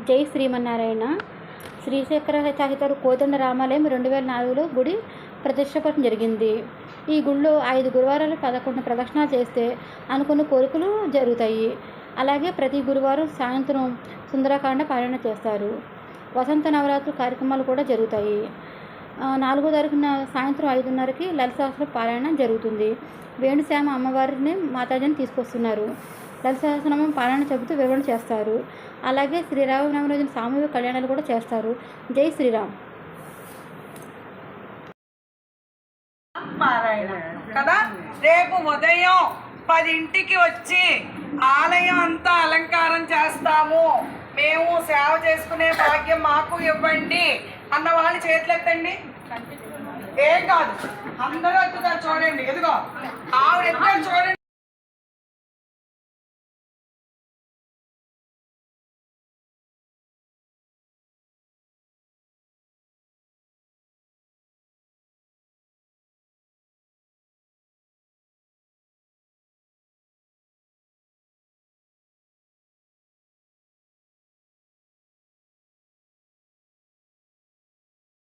జై శ్రీమన్నారాయణ. శ్రీశేఖర సహిత కోదండ రామాలయం 2004లో గుడి ప్రతిష్టాపన జరిగింది. ఈ గుడిలో 5 గురువారాలు 11 ప్రదక్షిణాలు చేస్తే అనుకున్న కోరికలు జరుగుతాయి. అలాగే ప్రతి గురువారం సాయంత్రం సుందరకాండ పారాయణ చేస్తారు. వసంత నవరాత్రి కార్యక్రమాలు కూడా జరుగుతాయి. 4వ తారీఖున సాయంత్రం 5:30కి లలిత సహస్రం పారాయణ జరుగుతుంది. వేణుశ్యామ అమ్మవారిని మాతాజీని తీసుకొస్తున్నారు. లలిత సహస్రనామం పారాయణ చెబుతూ వివరణ చేస్తారు. అలాగే శ్రీరామనవమి రోజున సామూహిక కళ్యాణాలు కూడా చేస్తారు. జై శ్రీరామ్. పారాయణ కదా. రేపు ఉదయం 10ంటికి వచ్చి ఆలయం అంతా అలంకారం చేస్తాము, మేము సేవ చేసుకునే భాగ్యం మాకు ఇవ్వండి అన్న వాళ్ళు చేతులెత్తండి. ఏం కాదు, అందరూ ఎత్తుతారు చూడండి. ఎదుగో ఆవిడ ఎత్తారు చూడండి.